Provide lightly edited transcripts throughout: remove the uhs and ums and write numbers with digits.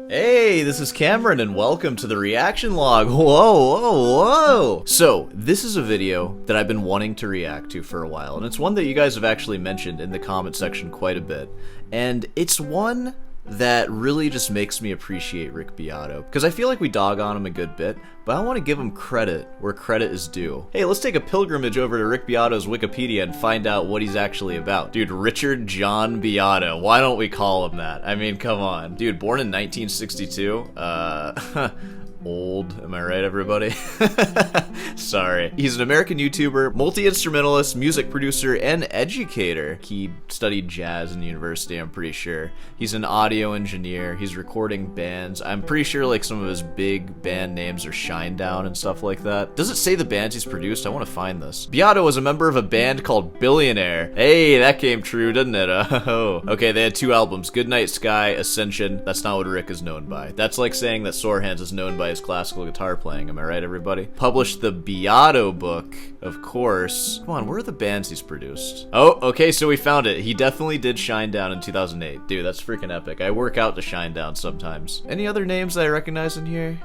Hey, this is Cameron, and welcome to the reaction log. Whoa. So, this is a video that I've been wanting to react to for a while, and it's one that you guys have actually mentioned in the comment section quite a bit. And it's one that really just makes me appreciate Rick Beato, because I feel like we dog on him a good bit, but I want to give him credit where credit is due. Hey, let's take a pilgrimage over to Rick Beato's Wikipedia and find out what he's actually about. Dude, Richard John Beato. Why don't we call him that? I mean, come on. Dude, born in 1962. Old. Am I right, everybody? Sorry. He's an American YouTuber, multi-instrumentalist, music producer, and educator. He studied jazz in university, I'm pretty sure. He's an audio engineer. He's recording bands. I'm pretty sure like some of his big band names are Shinedown and stuff like that. Does it say the bands he's produced? I want to find this. Beato was a member of a band called Billionaire. Hey, that came true, didn't it? Oh. Okay, they had two albums, Goodnight Sky, Ascension. That's not what Rick is known by. That's like saying that Sore Hands is known by his classical guitar playing. Am I right, everybody? Published the Beato book, of course. Come on, where are the bands he's produced? Oh, okay, so we found it. He definitely did Shinedown in 2008. Dude, that's freaking epic. I work out to Shinedown sometimes. Any other names that I recognize in here?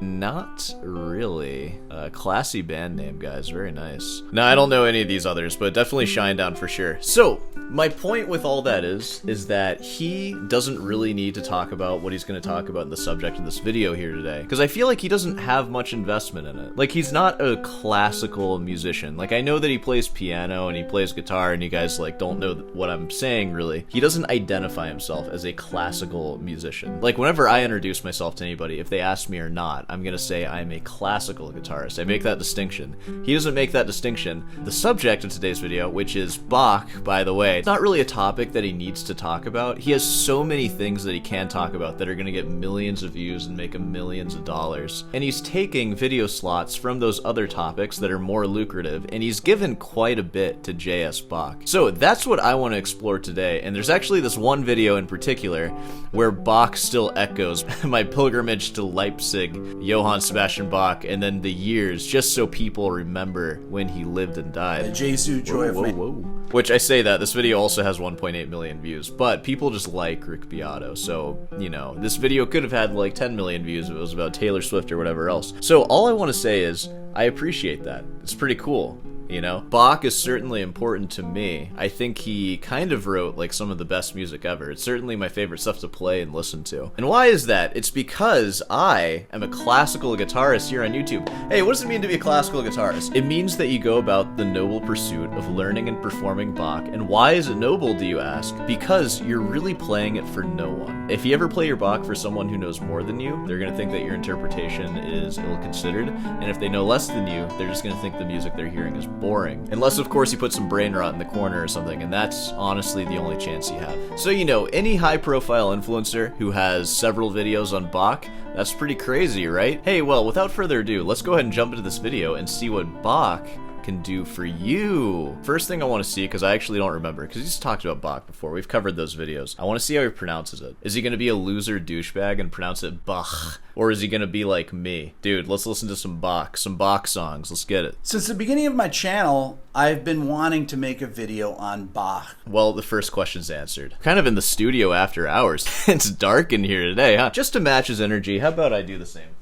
Not really. Classy band name, guys. Very nice. No, I don't know any of these others, but definitely Shinedown for sure. So, my point with all that is that he doesn't really need to talk about what he's going to talk about in the subject of this video here today, because I feel like he doesn't have much investment in it. Like, he's not a classical musician. Like, I know that he plays piano and he plays guitar, and you guys, like, don't know what I'm saying, really. He doesn't identify himself as a classical musician. Like, whenever I introduce myself to anybody, if they ask me or not, I'm gonna say I'm a classical guitarist. I make that distinction. He doesn't make that distinction. The subject of today's video, which is Bach, by the way, it's not really a topic that he needs to talk about. He has so many things that he can talk about that are gonna get millions of views and make him millions of dollars. And he's taking video slots from those other topics that are more lucrative, and he's given quite a bit to J.S. Bach. So that's what I want to explore today, and there's actually this one video in particular where Bach still echoes my pilgrimage to Leipzig, Johann Sebastian Bach, and then the years, just so people remember when he lived and died. Jesu, joy of man. Which I say that, this video also has 1.8 million views, but people just like Rick Beato, so, you know, this video could have had like 10 million views if it was about Taylor Swift or whatever else. So all I want to say is, I appreciate that. It's pretty cool. You know, Bach is certainly important to me. I think he kind of wrote like some of the best music ever. It's certainly my favorite stuff to play and listen to. And why is that? It's because I am a classical guitarist here on YouTube. Hey, what does it mean to be a classical guitarist? It means that you go about the noble pursuit of learning and performing Bach. And why is it noble, do you ask? Because you're really playing it for no one. If you ever play your Bach for someone who knows more than you, they're gonna think that your interpretation is ill-considered. And if they know less than you, they're just gonna think the music they're hearing is boring. Unless, of course, you put some brain rot in the corner or something, and that's honestly the only chance you have. So, you know, any high-profile influencer who has several videos on Bach, that's pretty crazy, right? Hey, well, without further ado, let's go ahead and jump into this video and see what Bach can do for you. First thing I want to see, because I actually don't remember, because he's talked about Bach before. We've covered those videos. I want to see how he pronounces it. Is he going to be a loser douchebag and pronounce it Bach? Or is he going to be like me? Dude, let's listen to some Bach songs. Let's get it. Since the beginning of my channel, I've been wanting to make a video on Bach. Well, the first question's answered. Kind of in the studio after hours. It's dark in here today, huh? Just to match his energy, how about I do the same thing?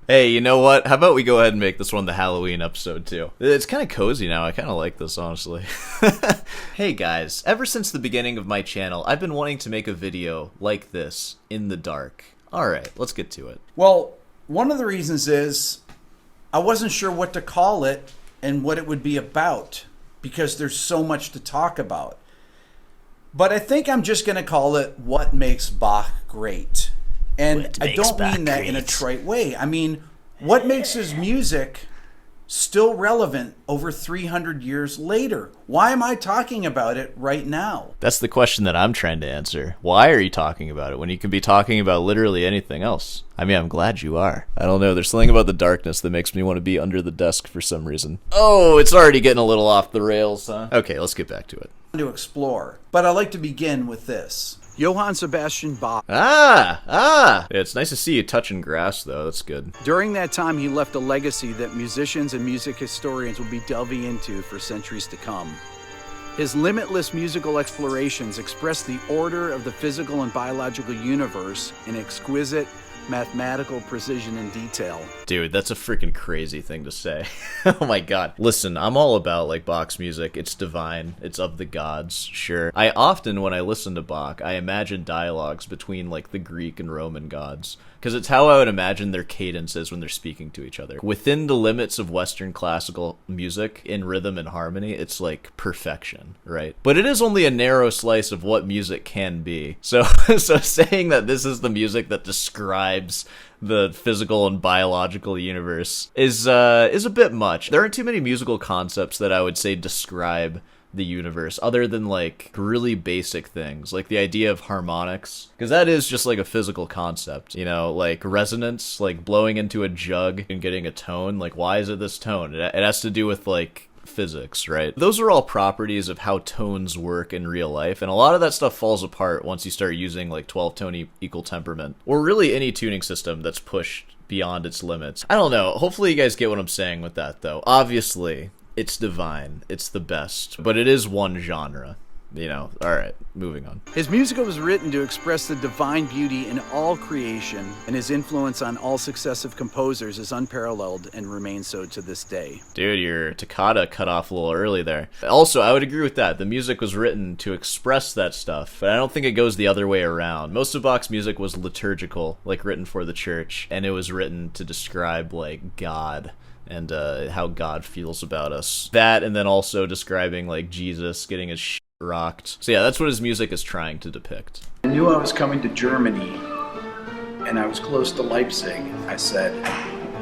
Hey, you know what? How about we go ahead and make this one the Halloween episode, too? It's kind of cozy now. I kind of like this, honestly. Hey, guys. Ever since the beginning of my channel, I've been wanting to make a video like this, in the dark. Alright, let's get to it. Well, one of the reasons is I wasn't sure what to call it and what it would be about, because there's so much to talk about. But I think I'm just going to call it What Makes Bach Great. And I don't mean that in a trite way. I mean, what makes his music still relevant over 300 years later? Why am I talking about it right now? That's the question that I'm trying to answer. Why are you talking about it when you can be talking about literally anything else? I mean, I'm glad you are. I don't know, there's something about the darkness that makes me want to be under the desk for some reason. Oh, it's already getting a little off the rails, huh? Okay, let's get back to it. To explore. But I'd like to begin with this. Johann Sebastian Bach. Yeah, it's nice to see you touching grass, though. That's good. During that time, he left a legacy that musicians and music historians will be delving into for centuries to come. His limitless musical explorations express the order of the physical and biological universe in exquisite mathematical precision and detail. Dude, that's a freaking crazy thing to say. Oh my god. Listen, I'm all about, like, Bach's music. It's divine. It's of the gods, sure. I often, when I listen to Bach, I imagine dialogues between, like, the Greek and Roman gods. Because it's how I would imagine their cadences when they're speaking to each other. Within the limits of Western classical music, in rhythm and harmony, it's like perfection, right? But it is only a narrow slice of what music can be. So, so saying that this is the music that describes the physical and biological universe is a bit much. There aren't too many musical concepts that I would say describe the universe other than like really basic things like the idea of harmonics, because that is just like a physical concept, you know, like resonance, like blowing into a jug and getting a tone. Like, why is it this tone? It has to do with like physics, right? Those are all properties of how tones work in real life, and a lot of that stuff falls apart once you start using like 12-tone equal temperament, or really any tuning system that's pushed beyond its limits. I don't know. Hopefully you guys get what I'm saying with that, though. Obviously, it's divine. It's the best. But it is one genre. You know, alright, moving on. His music was written to express the divine beauty in all creation, and his influence on all successive composers is unparalleled and remains so to this day. Dude, your toccata cut off a little early there. Also, I would agree with that. The music was written to express that stuff, but I don't think it goes the other way around. Most of Bach's music was liturgical, like written for the church, and it was written to describe, like, God and how God feels about us. That, and then also describing, like, Jesus getting his shit rocked. So yeah, that's what his music is trying to depict. I knew I was coming to Germany, and I was close to Leipzig. I said,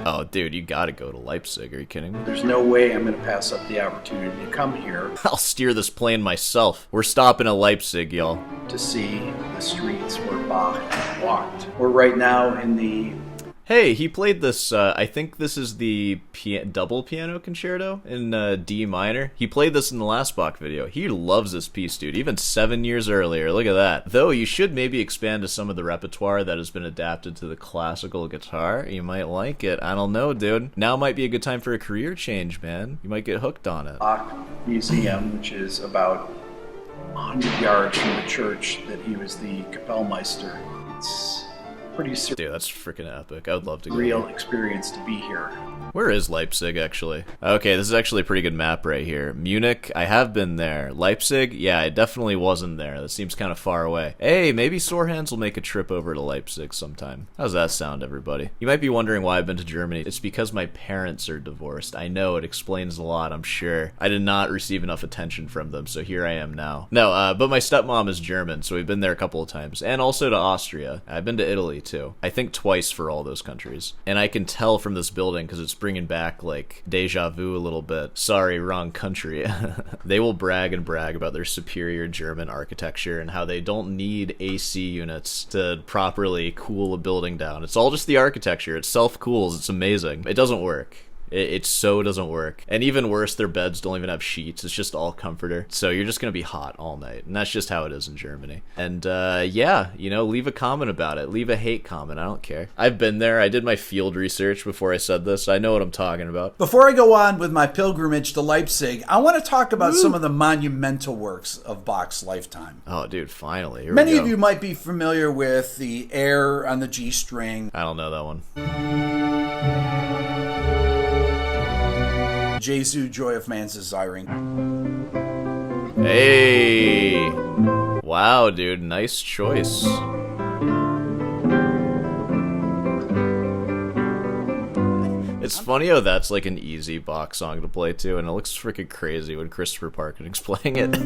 oh, dude, you gotta go to Leipzig. Are you kidding me? there's no way I'm going to pass up the opportunity to come here I'll steer this plane myself. We're stopping at Leipzig, y'all. to see the streets where Bach walked. We're right now in the Hey, he played this, I think this is the double piano concerto in D minor. He played this in the last Bach video. He loves this piece, dude, even 7 years earlier. Look at that. Though, you should maybe expand to some of the repertoire that has been adapted to the classical guitar. You might like it. I don't know, dude. Now might be a good time for a career change, man. You might get hooked on it. Bach Museum, which is about 100 yards from the church that he was the Kapellmeister. It's pretty Dude, that's freaking epic. I would love to go. surreal experience to be here. Where is Leipzig, actually? Okay, this is actually a pretty good map right here. Munich, I have been there. Leipzig, yeah, I definitely wasn't there. That seems kind of far away. Hey, maybe Sorehands will make a trip over to Leipzig sometime. How's that sound, everybody? You might be wondering why I've been to Germany. It's because my parents are divorced. I know, it explains a lot, I'm sure. I did not receive enough attention from them, so here I am now. No, but my stepmom is German, so we've been there a couple of times. And also to Austria. I've been to Italy, too. I think twice for all those countries. And I can tell from this building, because it's bringing back, like, deja vu a little bit. Sorry, wrong country. They will brag and brag about their superior German architecture and how they don't need AC units to properly cool a building down. It's all just the architecture. It self-cools. It's amazing. It doesn't work. It so doesn't work. And even worse, their beds don't even have sheets. It's just all comforter. So you're just going to be hot all night. And that's just how it is in Germany. And yeah, you know, leave a comment about it. Leave a hate comment. I don't care. I've been there. I did my field research before I said this. I know what I'm talking about. Before I go on with my pilgrimage to Leipzig, I want to talk about some of the monumental works of Bach's lifetime. Oh, dude, finally. Here Many we go. of you might be familiar with the air on the G string, I don't know that one. Jesu, Joy of Man's Desiring. Hey! Wow, dude, nice choice. It's funny how that's like an easy Bach song to play to, and it looks freaking crazy when Christopher Parkening's playing it.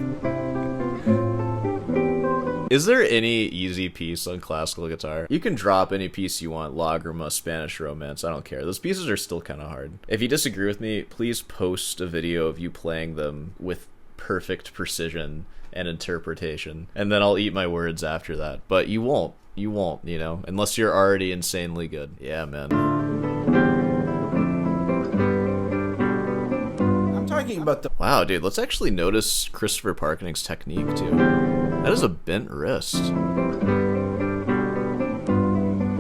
Is there any easy piece on classical guitar? You can drop any piece you want, Lagrima, Spanish Romance, I don't care. Those pieces are still kind of hard. If you disagree with me, please post a video of you playing them with perfect precision and interpretation, and then I'll eat my words after that. But you won't, you know, unless you're already insanely good. Yeah, man. I'm talking about the... Wow, dude, let's actually notice Christopher Parkening's technique, too. That is a bent wrist.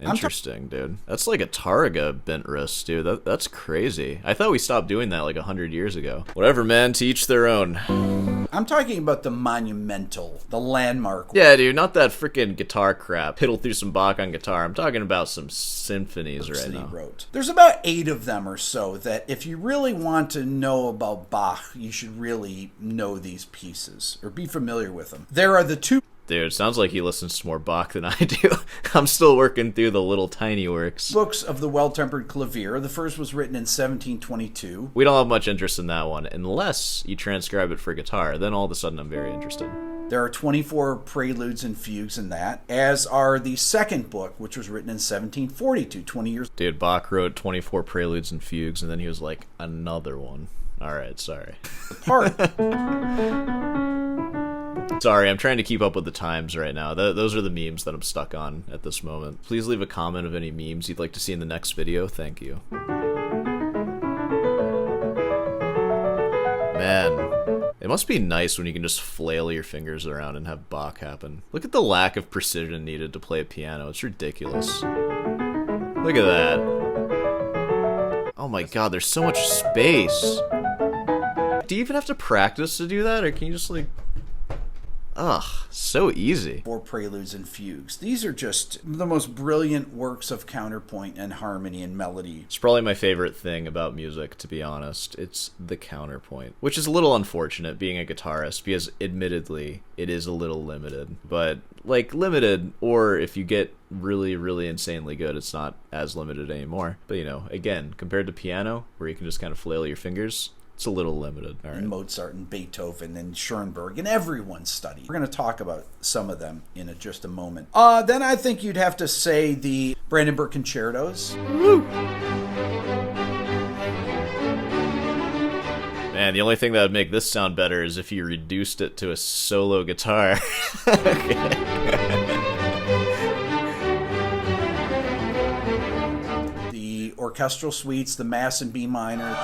Interesting, dude. That's like a Targa bent wrist, dude. That's crazy. I thought we stopped doing that like 100 years ago. Whatever, man. To each their own. I'm talking about the monumental, the landmark. Yeah, dude. Not that freaking guitar crap. Piddle through some Bach on guitar. I'm talking about some symphonies right now. Wrote. There's about 8 of them or so that if you really want to know about Bach, you should really know these pieces or be familiar with them. There are the 2. Dude, sounds like he listens to more Bach than I do. I'm still working through the little tiny works. Books of the Well-Tempered Clavier. The first was written in 1722. We don't have much interest in that one, unless you transcribe it for guitar. Then all of a sudden I'm very interested. There are 24 preludes and fugues in that, as are the second book, which was written in 1742, 20 years. Dude, Bach wrote 24 preludes and fugues, and then he was like, another one. All right, sorry. Apart. Sorry, I'm trying to keep up with the times right now. Those are the memes that I'm stuck on at this moment. Please leave a comment of any memes you'd like to see in the next video. Thank you. Man, it must be nice when you can just flail your fingers around and have Bach happen. Look at the lack of precision needed to play a piano. It's ridiculous. Look at that. Oh my god, there's so much space. Do you even have to practice to do that, or can you just like... Ugh, so easy. 4 preludes and fugues. These are just the most brilliant works of counterpoint and harmony and melody. It's probably my favorite thing about music, to be honest. It's the counterpoint, which is a little unfortunate being a guitarist because admittedly it is a little limited. But like limited, or if you get really, really insanely good, it's not as limited anymore. But you know, again, compared to piano, where you can just kind of flail your fingers, it's a little limited. All right. And Mozart and Beethoven and Schoenberg and everyone's study. We're going to talk about some of them in just a moment. Then I think you'd have to say the Brandenburg Concertos. Woo! Man, the only thing that would make this sound better is if you reduced it to a solo guitar. The orchestral suites, the Mass in B minor.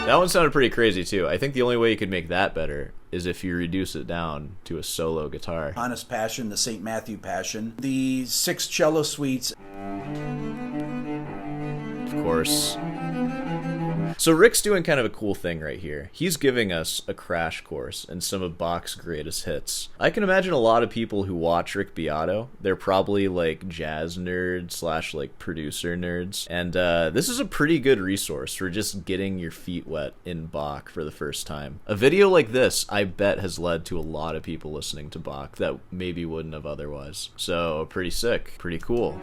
That one sounded pretty crazy too. I think the only way you could make that better is if you reduce it down to a solo guitar. Honest Passion, the St. Matthew Passion, the 6 cello suites. Of course. So Rick's doing kind of a cool thing right here. He's giving us a crash course in some of Bach's greatest hits. I can imagine a lot of people who watch Rick Beato, they're probably like jazz nerds slash like producer nerds. And this is a pretty good resource for just getting your feet wet in Bach for the first time. A video like this, I bet, has led to a lot of people listening to Bach that maybe wouldn't have otherwise. So pretty sick, pretty cool.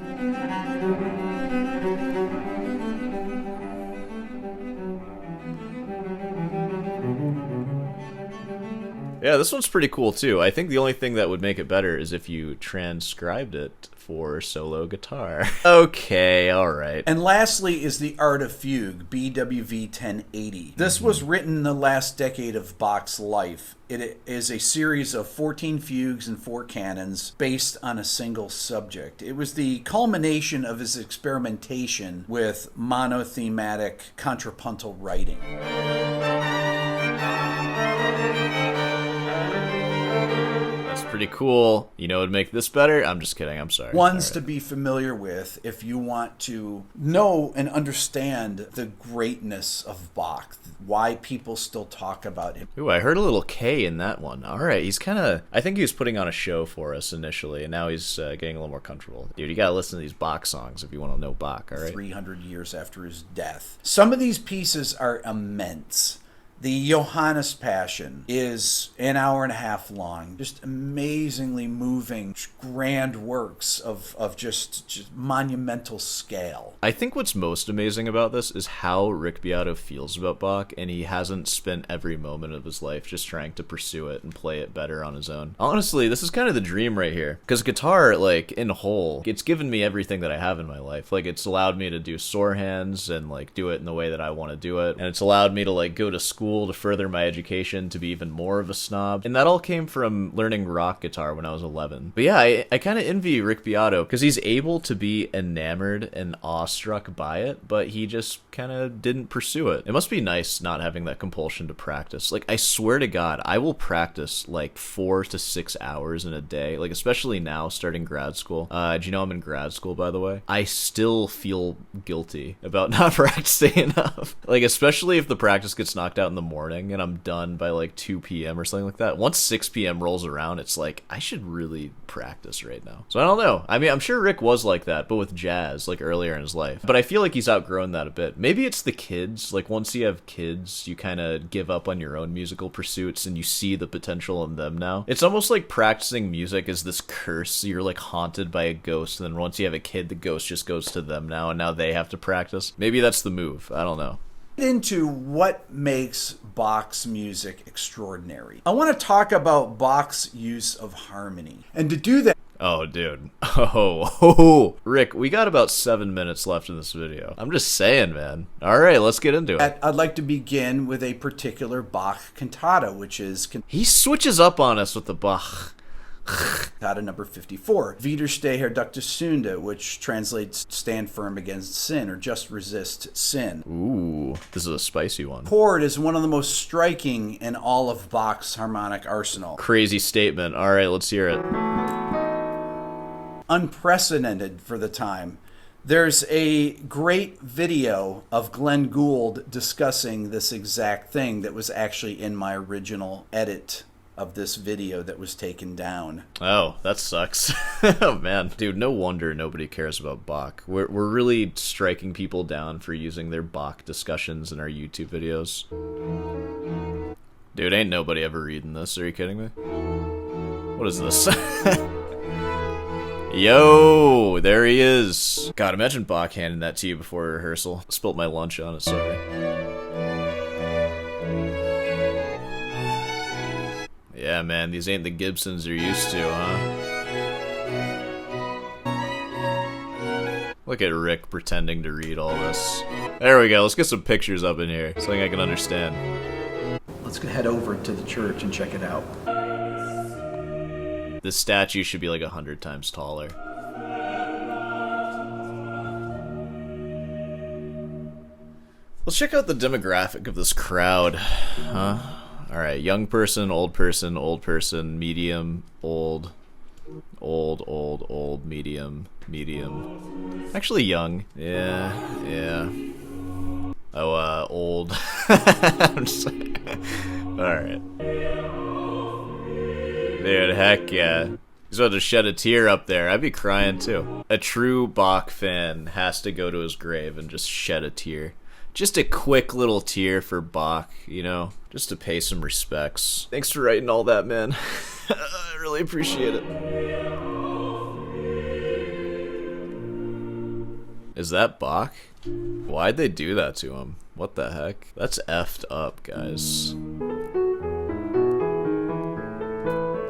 Yeah, this one's pretty cool too. I think the only thing that would make it better is if you transcribed it for solo guitar. Okay, alright. And lastly is the Art of Fugue, BWV 1080. This was written in the last decade of Bach's life. It is a series of 14 fugues and 4 canons based on a single subject. It was the culmination of his experimentation with monothematic contrapuntal writing. Pretty cool. You know what would make this better? I'm just kidding. I'm sorry. Ones to be familiar with if you want to know and understand the greatness of Bach, why people still talk about him. Ooh, I heard a little K in that one. All right, he's kind of... I think he was putting on a show for us initially, and now he's getting a little more comfortable. Dude, you gotta listen to these Bach songs if you want to know Bach, all right? 300 years after his death. Some of these pieces are immense. The Johannes Passion is an hour and a half long. Just amazingly moving, grand works of just monumental scale. I think what's most amazing about this is how Rick Beato feels about Bach, and he hasn't spent every moment of his life just trying to pursue it and play it better on his own. Honestly, this is kind of the dream right here. Because guitar, like, in whole, it's given me everything that I have in my life. Like, it's allowed me to do sore hands and, like, do it in the way that I want to do it. And it's allowed me to, like, go to school school to further my education to be even more of a snob. And that all came from learning rock guitar when I was 11. But yeah, I kind of envy Rick Beato because he's able to be enamored and awestruck by it, but he just kind of didn't pursue it. It must be nice not having that compulsion to practice. Like, I swear to God, I will practice like 4 to 6 hours in a day, like especially now starting grad school. Do you know I'm in grad school, by the way? I still feel guilty about not practicing enough. Like, especially if the practice gets knocked out in the morning and I'm done by like 2 p.m. or something like that. Once 6 p.m. rolls around, it's like, I should really practice right now. So I don't know. I mean, I'm sure Rick was like that, but with jazz, like earlier in his life. But I feel like he's outgrown that a bit. Maybe it's the kids. Like, once you have kids, you kind of give up on your own musical pursuits and you see the potential in them now. It's almost like practicing music is this curse. You're like haunted by a ghost, and then once you have a kid, the ghost just goes to them now, and now they have to practice. Maybe that's the move. I don't know. Into what makes Bach's music extraordinary. I want to talk about Bach's use of harmony. And to do that, oh, dude. Oh, Rick, we got about 7 minutes left in this video. I'm just saying, man. All right, let's get into it. I'd like to begin with a particular Bach cantata, which is he switches up on us with the Bach. Cantata number 54, Widerstehe Ductus Sünde, which translates stand firm against sin, or just resist sin. Ooh, this is a spicy one. Chord is one of the most striking in all of Bach's harmonic arsenal. Crazy statement. All right, let's hear it. Unprecedented for the time. There's a great video of Glenn Gould discussing this exact thing that was actually in my original edit of this video that was taken down. Oh, that sucks. Oh, man. Dude, no wonder nobody cares about Bach. We're really striking people down for using their Bach discussions in our YouTube videos. Dude, ain't nobody ever reading this. Are you kidding me? What is this? Yo, there he is. God, imagine Bach handing that to you before rehearsal. Spilt my lunch on it, sorry. Yeah, man, these ain't the Gibsons you're used to, huh? Look at Rick pretending to read all this. There we go, let's get some pictures up in here, something I can understand. Let's head over to the church and check it out. This statue should be like 100 times taller. Let's check out the demographic of this crowd, huh? Alright, young person, old medium, old, medium. Actually young. Yeah. Oh, old. I'm just alright. Dude, heck yeah. He's about to shed a tear up there. I'd be crying too. A true Bach fan has to go to his grave and just shed a tear. Just a quick little tear for Bach, you know? Just to pay some respects. Thanks for writing all that, man. I really appreciate it. Is that Bach? Why'd they do that to him? What the heck? That's effed up, guys.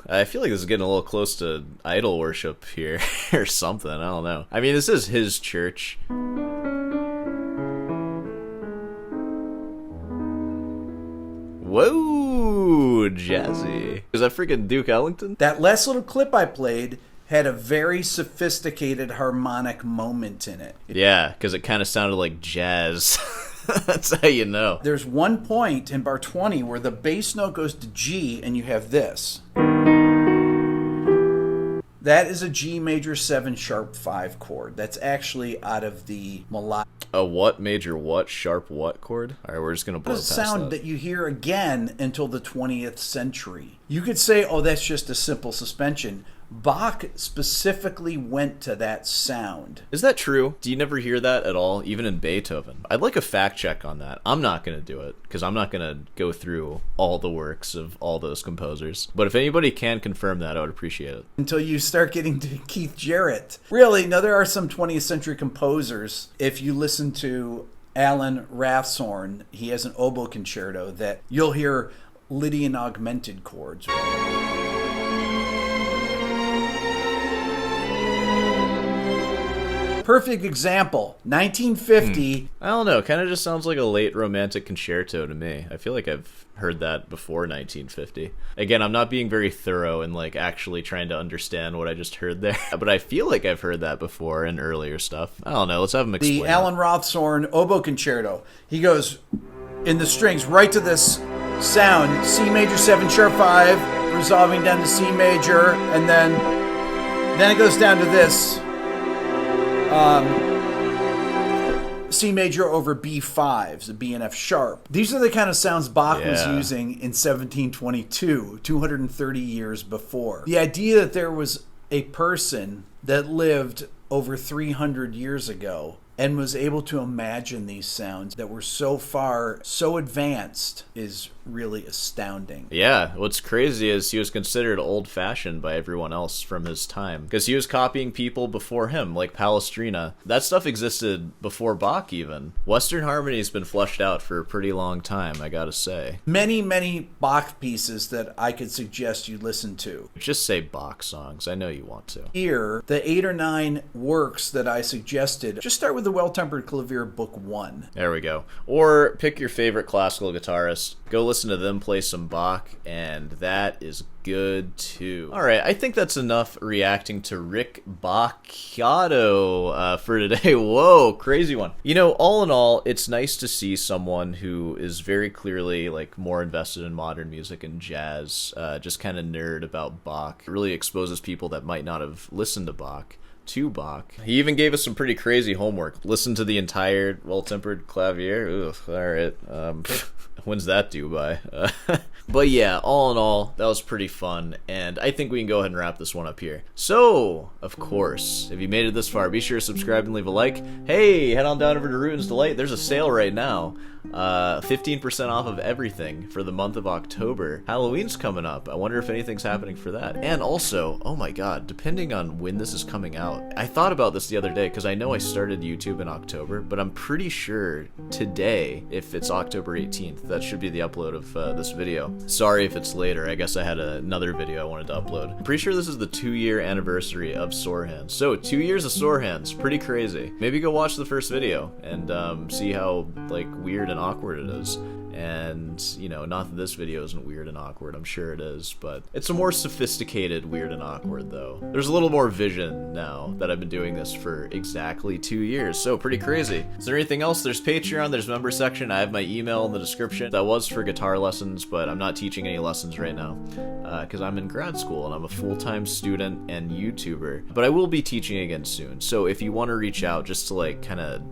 I feel like this is getting a little close to idol worship here, or something, I don't know. I mean, this is his church. Whoa, jazzy. Is that freaking Duke Ellington? That last little clip I played had a very sophisticated harmonic moment in it. Yeah, because it kind of sounded like jazz. That's how you know. There's one point in bar 20 where the bass note goes to G and you have this. That is a G major 7 sharp 5 chord. That's actually out of the melodic. A what major what sharp what chord? All right, we're just gonna blow past sound that you hear again until the 20th century. You could say, oh, that's just a simple suspension. Bach specifically went to that sound. Is that true? Do you never hear that at all, even in Beethoven? I'd like a fact check on that. I'm not going to do it, because I'm not going to go through all the works of all those composers. But if anybody can confirm that, I would appreciate it. Until you start getting to Keith Jarrett. Really, no, there are some 20th century composers. If you listen to Alan Rathshorn, he has an oboe concerto that you'll hear Lydian augmented chords. Perfect example. 1950. I don't know, kind of just sounds like a late romantic concerto to me. I feel like I've heard that before 1950. Again, I'm not being very thorough and like actually trying to understand what I just heard there, but I feel like I've heard that before in earlier stuff. I don't know, let's have him explain. The Alan Rothsorn oboe concerto. He goes in the strings right to this sound, C major 7 sharp 5, resolving down to C major, and then it goes down to this C major over B5, so B and F sharp. These are the kind of sounds Bach was using in 1722, 230 years before. The idea that there was a person that lived over 300 years ago and was able to imagine these sounds that were so far, so advanced is really astounding. Yeah, what's crazy is he was considered old-fashioned by everyone else from his time, because he was copying people before him, like Palestrina. That stuff existed before Bach even. Western harmony's been fleshed out for a pretty long time, I gotta say. Many, many Bach pieces that I could suggest you listen to. Just say Bach songs, I know you want to. Here, the 8 or 9 works that I suggested, just start with the Well-Tempered Clavier Book 1. There we go. Or pick your favorite classical guitarist, go listen to them play some Bach, and that is good too. Alright, I think that's enough reacting to Rick Beato for today. Whoa, crazy one. You know, all in all, it's nice to see someone who is very clearly like more invested in modern music and jazz, just kind of nerd about Bach. It really exposes people that might not have listened to Bach. He even gave us some pretty crazy homework. Listen to the entire Well-Tempered Clavier. Ugh, alright. When's that due by? But yeah, all in all, that was pretty fun, and I think we can go ahead and wrap this one up here. So, of course, if you made it this far, be sure to subscribe and leave a like. Hey, head on down over to Rutan's Delight. There's a sale right now. 15% off of everything for the month of October. Halloween's coming up. I wonder if anything's happening for that. And also, oh my god, depending on when this is coming out, I thought about this the other day because I know I started YouTube in October, but I'm pretty sure today, if it's October 18th, that should be the upload of this video. Sorry if it's later. I guess I had another video I wanted to upload. I'm pretty sure this is the 2-year anniversary of Sore Hands. So 2 years of Sore Hands, pretty crazy. Maybe go watch the first video and see how like weird and awkward it is. And, you know, not that this video isn't weird and awkward, I'm sure it is, but it's a more sophisticated weird and awkward, though. There's a little more vision now that I've been doing this for exactly 2 years, so pretty crazy. Is there anything else? There's Patreon, there's member section, I have my email in the description. That was for guitar lessons, but I'm not teaching any lessons right now, because I'm in grad school and I'm a full-time student and YouTuber. But I will be teaching again soon, so if you want to reach out just to like,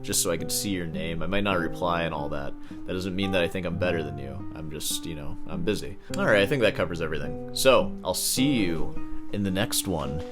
just so I can see your name, I might not reply and all that. That doesn't mean that I think I'm better than you. I'm just, you know, I'm busy. Alright, I think that covers everything. So, I'll see you in the next one.